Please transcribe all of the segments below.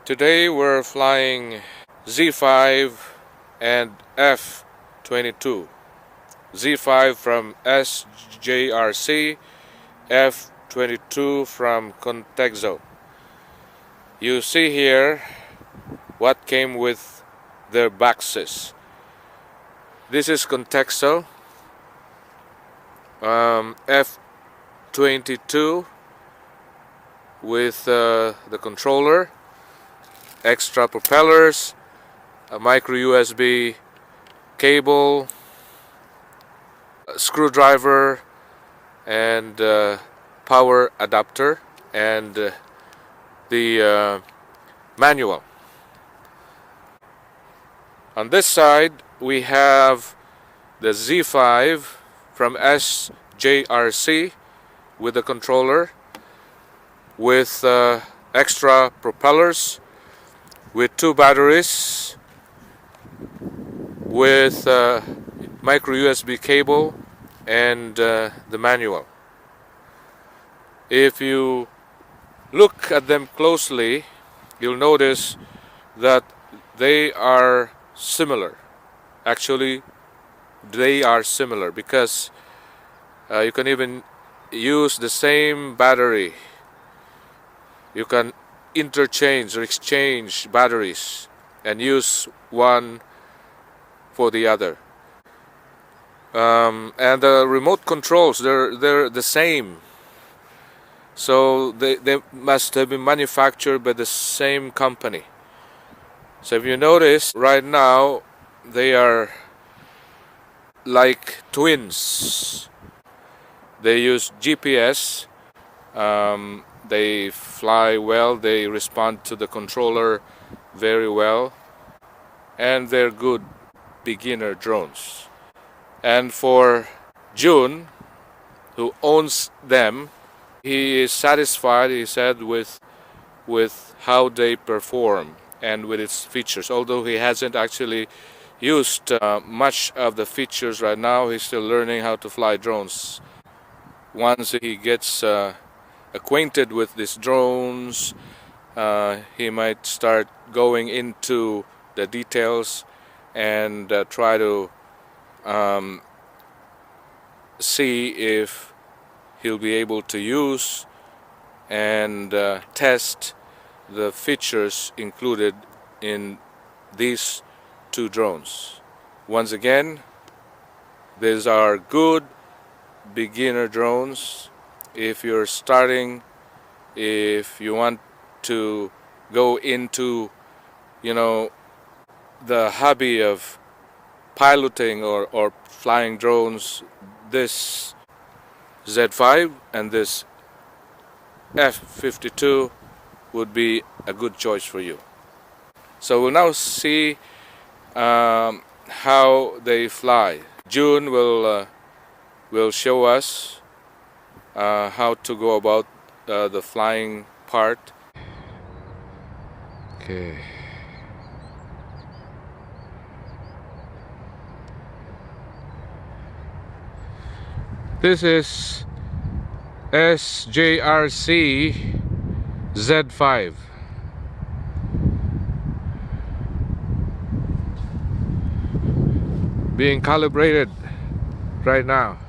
Today we're flying Z5 and F22. Z5 from SJRC, F22 from Contixo. You see here what came with their boxes. This is Contixo F22 with the controller, extra propellers, a micro USB cable, a screwdriver, and power adapter, and the manual. On this side we have the Z5 from SJRC with the controller, with extra propellers, with 2 batteries, with micro USB cable, and the manual. If you look at them closely, you'll notice that they are similar. Actually, they are similar because you can even use the same battery. You can interchange or exchange batteries and use one for the other. And the remote controls, they're the same. So they must have been manufactured by the same company. So if you notice, right now they are like twins. They use GPS. They fly well, they respond to the controller very well, and they're good beginner drones. And for June, who owns them, he is satisfied, he said, with how they perform and with its features. Although he hasn't actually used much of the features right now, he's still learning how to fly drones. Once he gets acquainted with these drones, he might start going into the details and try to see if he'll be able to use and test the features included in these 2 drones. Once again, these are good beginner drones. If you're starting, if you want to go into, the hobby of piloting or flying drones, this Z5 and this F22 would be a good choice for you. So we'll now see how they fly. June will show us how to go about the flying part. Okay. This is SJRC Z5. Being calibrated right now.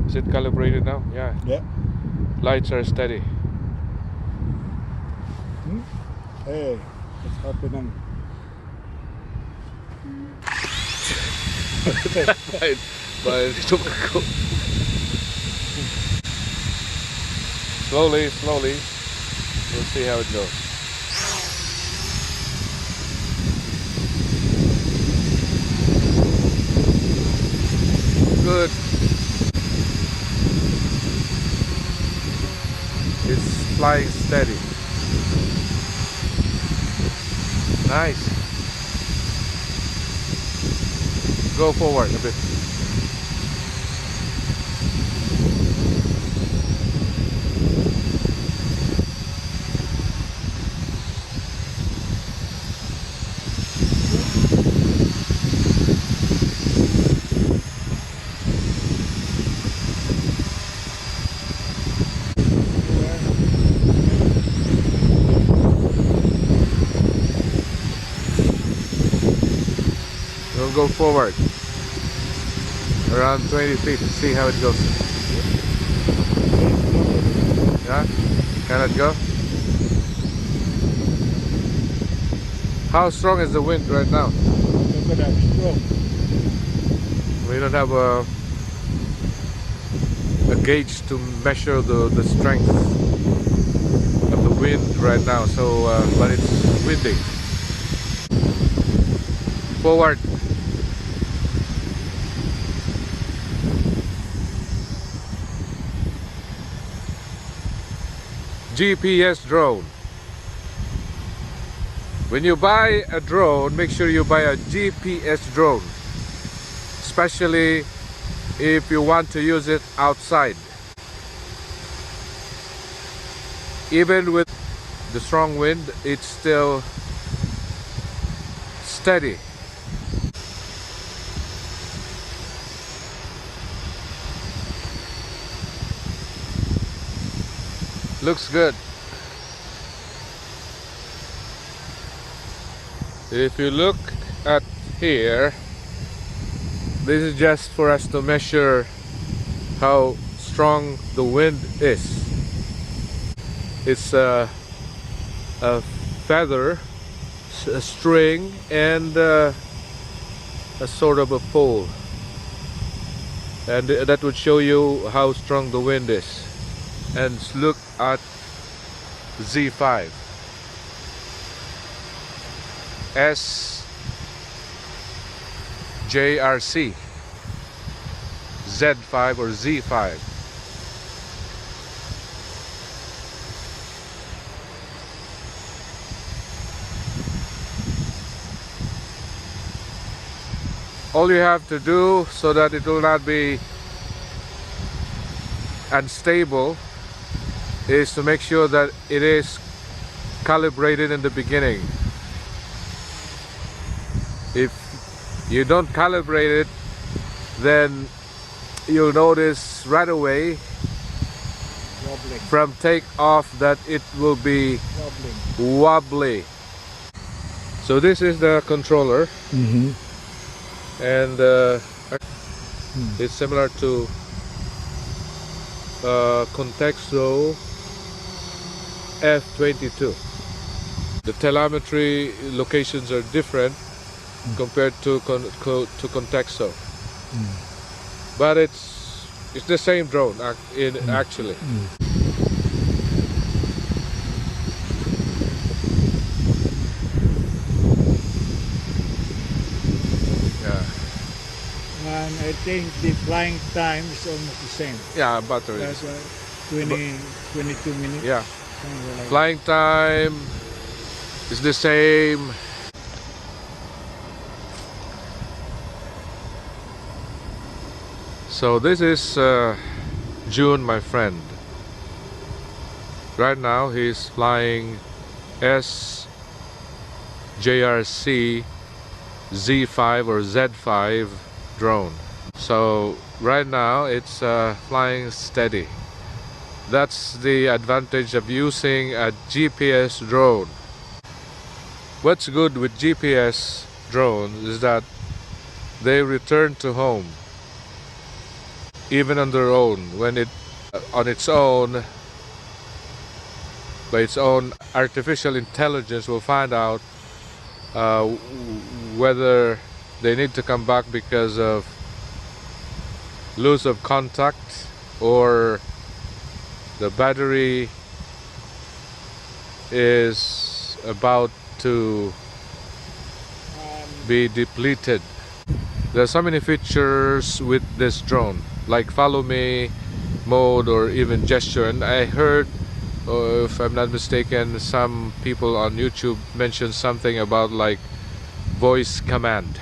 Is it calibrated now? Yeah. Yeah. Lights are steady. Hey, what's happening? But slowly. We'll see how it goes. Good. It's flying steady. Nice. Go forward a bit. and go forward around 20 feet. See how it goes. Yeah? Can it go? How strong is the wind right now? Look at that, strong. We don't have a gauge to measure the strength of the wind right now, so but it's windy. Forward. GPS drone. When you buy a drone, make sure you buy a GPS drone, especially if you want to use it outside. Even with the strong wind, it's still steady. Looks good. If you look at here, this is just for us to measure how strong the wind is. It's a feather, a string, and a sort of a pole, and that would show you how strong the wind is. And look at Z5 SJRC Z5 or Z5. All you have to do so that it will not be unstable is to make sure that it is calibrated in the beginning. If you don't calibrate it, then you'll notice right away Wobbling. from takeoff that it will be wobbly. So this is the controller, and it's similar to Contixo F22. The telemetry locations are different compared to Contixo, but it's the same drone actually. Yeah. And I think the flying time is almost the same. Yeah, battery. That's why 22 minutes. Yeah. Like Flying time is the same. So this is June, my friend. Right now he's flying SJRC Z5 or Z5 drone. So right now it's flying steady. That's the advantage of using a GPS drone. What's good with GPS drones is that they return to home even on their own, when it on its own, by its own artificial intelligence will find out whether they need to come back because of loss of contact or the battery is about to be depleted. There are so many features with this drone, like follow me mode or even gesture. And I heard, if I'm not mistaken, some people on YouTube mentioned something about like voice command.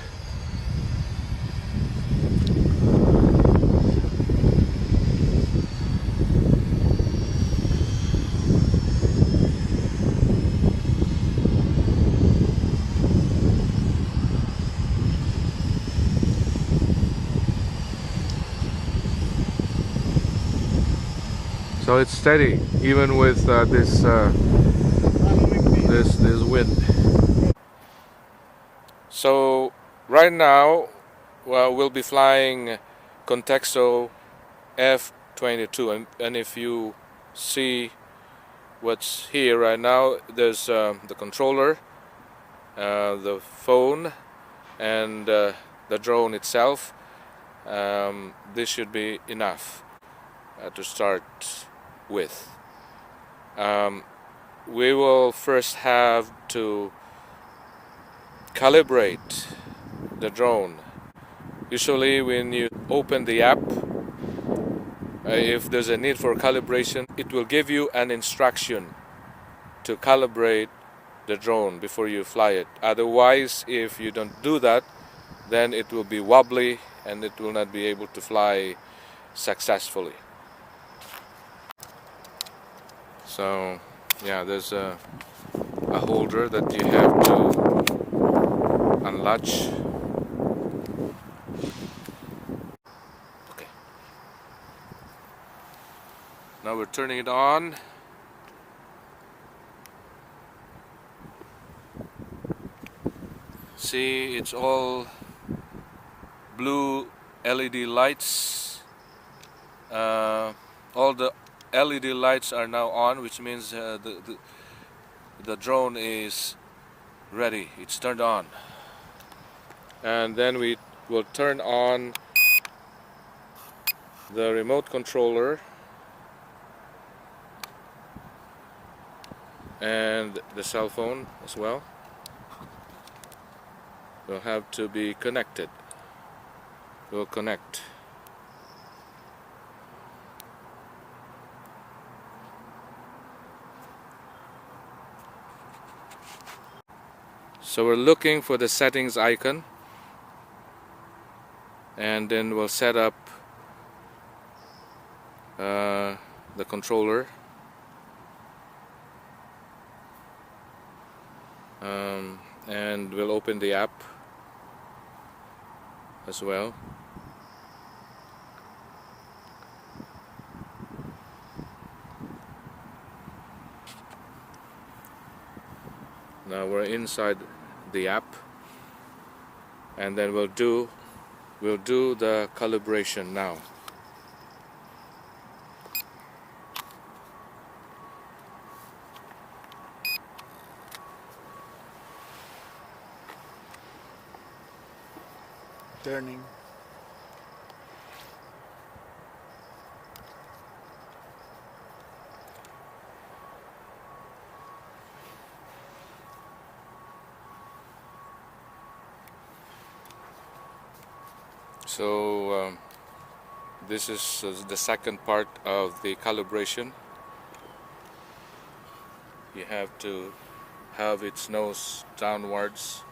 So it's steady, even with this wind. So Right now, well, we'll be flying Contixo F22, and if you see what's here right now, there's the controller, the phone, and the drone itself. This should be enough to start with. We will first have to calibrate the drone. Usually when you open the app, if there's a need for calibration, it will give you an instruction to calibrate the drone before you fly it. Otherwise, if you don't do that, then it will be wobbly and it will not be able to fly successfully. So yeah, there's a holder that you have to unlatch. Okay. Now we're turning it on. See, it's all blue LED lights. All the LED lights are now on, which means the drone is ready. It's turned on. And then we will turn on the remote controller and the cell phone as well. Will have to be connected. We'll connect. So we're looking for the settings icon, and then we'll set up the controller. And we'll open the app as well. Now we're inside the app, and then we'll do the calibration now. Turning. So this is the second part of the calibration. You have to have its nose downwards.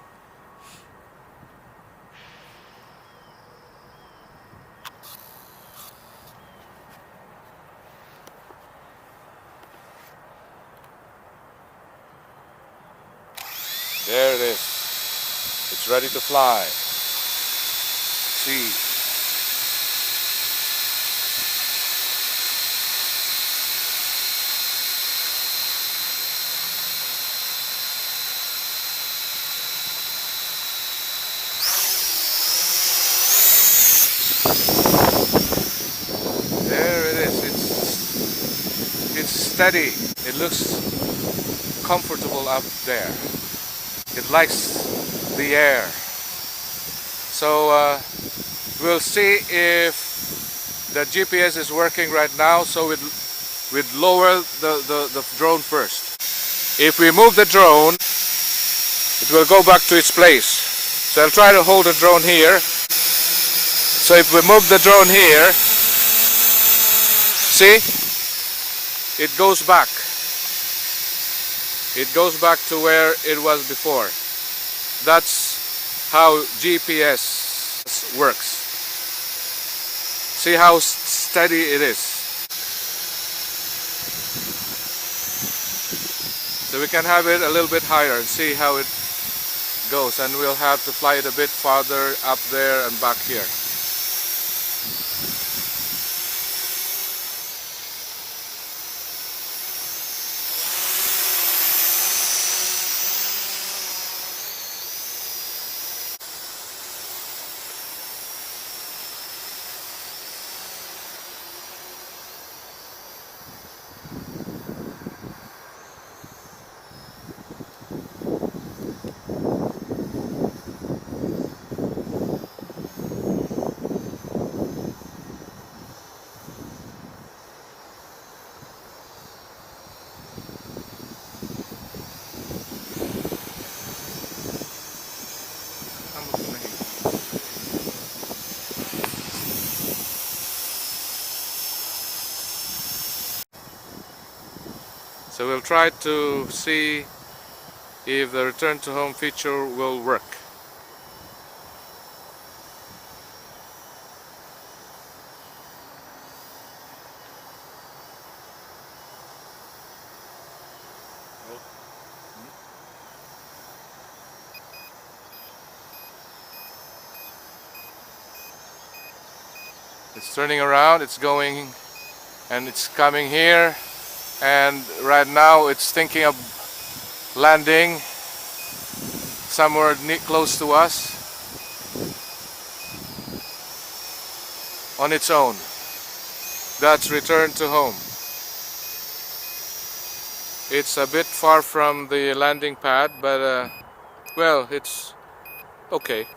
There it is. It's ready to fly. See. There it is. It's steady. It looks comfortable up there. It likes the air. So we'll see if the GPS is working right now. So we'd lower the drone first. If we move the drone, it will go back to its place. So I'll try to hold the drone here. So if we move the drone here, see, it goes back. It goes back to where it was before. That's how GPS works. See how steady it is. So we can have it a little bit higher and see how it goes, and we'll have to fly it a bit farther up there and back here. So we'll try to see if the return to home feature will work. It's turning around, it's going and it's coming here, and right now it's thinking of landing somewhere close to us on its own. That's return to home. It's a bit far from the landing pad, but well, it's okay.